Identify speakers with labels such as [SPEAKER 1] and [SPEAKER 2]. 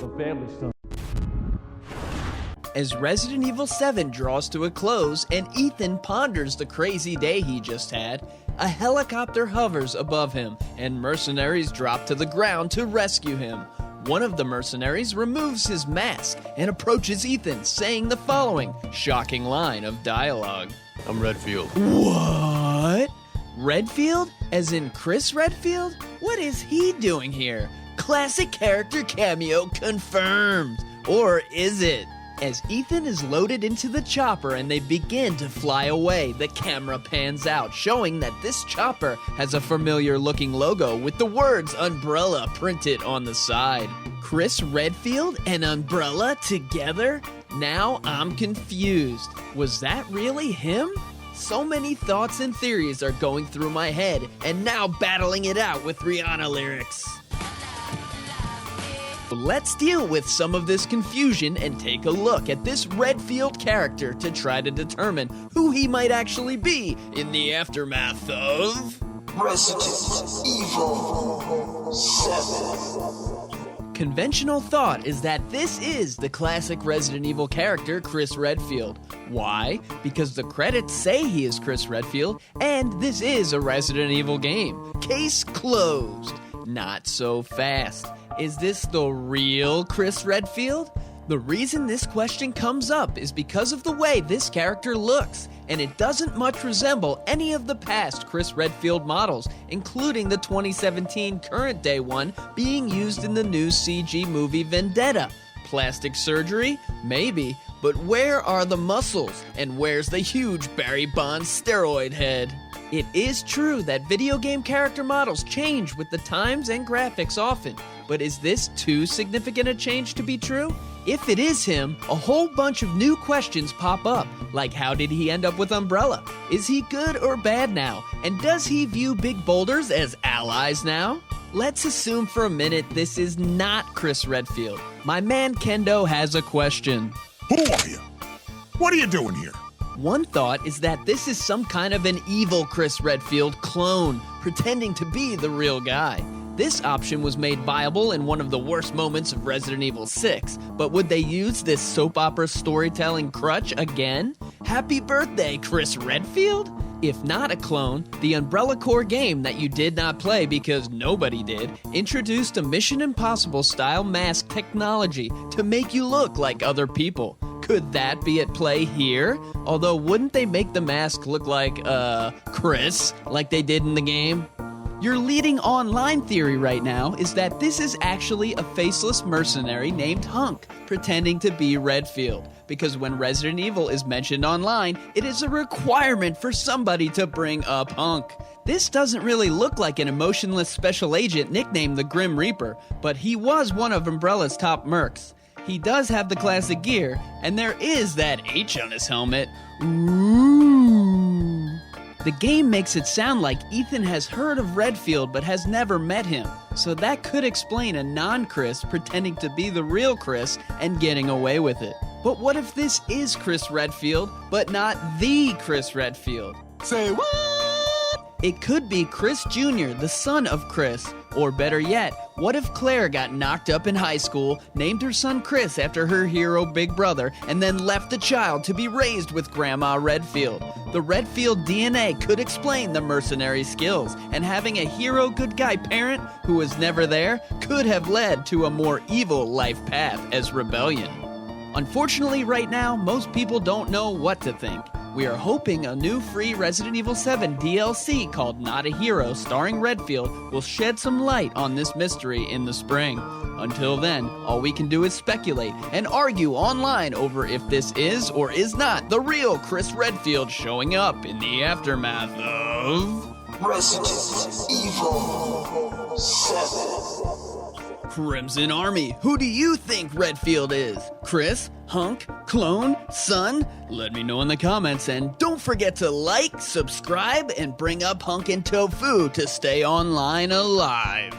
[SPEAKER 1] the family stuff.
[SPEAKER 2] As Resident Evil 7 draws to a close and Ethan ponders the crazy day he just had, a helicopter hovers above him and mercenaries drop to the ground to rescue him. One of the mercenaries removes his mask and approaches Ethan, saying the following shocking line of dialogue.
[SPEAKER 3] I'm Redfield.
[SPEAKER 2] What? Redfield? As in Chris Redfield? What is he doing here? Classic character cameo confirmed. Or is it? As Ethan is loaded into the chopper and they begin to fly away, the camera pans out, showing that this chopper has a familiar looking logo with the words Umbrella printed on the side. Chris Redfield and Umbrella together? Now I'm confused. Was that really him? So many thoughts and theories are going through my head, and now battling it out with Rihanna lyrics. Let's deal with some of this confusion and take a look at this Redfield character to try to determine who he might actually be in the aftermath of
[SPEAKER 4] Resident Evil 7.
[SPEAKER 2] Conventional thought is that this is the classic Resident Evil character Chris Redfield. Why? Because the credits say he is Chris Redfield, and this is a Resident Evil game. Case closed. Not so fast. Is this the real Chris Redfield? The reason this question comes up is because of the way this character looks, and it doesn't much resemble any of the past Chris Redfield models, including the 2017 current day one being used in the new CG movie Vendetta. Plastic surgery? Maybe, but where are the muscles, and where's the huge Barry Bonds steroid head? It is true that video game character models change with the times and graphics often, but is this too significant a change to be true? If it is him, a whole bunch of new questions pop up, like how did he end up with Umbrella? Is he good or bad now? And does he view big boulders as allies now? Let's assume for a minute this is not Chris Redfield. My man Kendo has a question.
[SPEAKER 5] Who are you? What are you doing here?
[SPEAKER 2] One thought is that this is some kind of an evil Chris Redfield clone, pretending to be the real guy. This option was made viable in one of the worst moments of Resident Evil 6, but would they use this soap opera storytelling crutch again? Happy birthday, Chris Redfield? If not a clone, the Umbrella Corps game that you did not play because nobody did, introduced a Mission Impossible style mask technology to make you look like other people. Could that be at play here? Although, wouldn't they make the mask look like, Chris, like they did in the game? Your leading online theory right now is that this is actually a faceless mercenary named Hunk, pretending to be Redfield. Because when Resident Evil is mentioned online, it is a requirement for somebody to bring up Hunk. This doesn't really look like an emotionless special agent nicknamed the Grim Reaper, but he was one of Umbrella's top mercs. He does have the classic gear, and there is that H on his helmet. Ooh. The game makes it sound like Ethan has heard of Redfield but has never met him, so that could explain a non-Chris pretending to be the real Chris and getting away with it. But what if this is Chris Redfield, but not the Chris Redfield?
[SPEAKER 5] Say what?
[SPEAKER 2] It could be Chris Jr., the son of Chris. Or better yet, what if Claire got knocked up in high school, named her son Chris after her hero big brother, and then left the child to be raised with Grandma Redfield? The Redfield DNA could explain the mercenary skills, and having a hero good guy parent who was never there could have led to a more evil life path as rebellion. Unfortunately, right now, most people don't know what to think. We are hoping a new free Resident Evil 7 DLC called Not a Hero starring Redfield will shed some light on this mystery in the spring. Until then, all we can do is speculate and argue online over if this is or is not the real Chris Redfield showing up in the aftermath of
[SPEAKER 4] Resident Evil 7.
[SPEAKER 2] Crimson Army, who do you think Redfield is? Chris? Hunk? Clone? Son? Let me know in the comments, and don't forget to like, subscribe, and bring up Hunk and Tofu to stay online alive.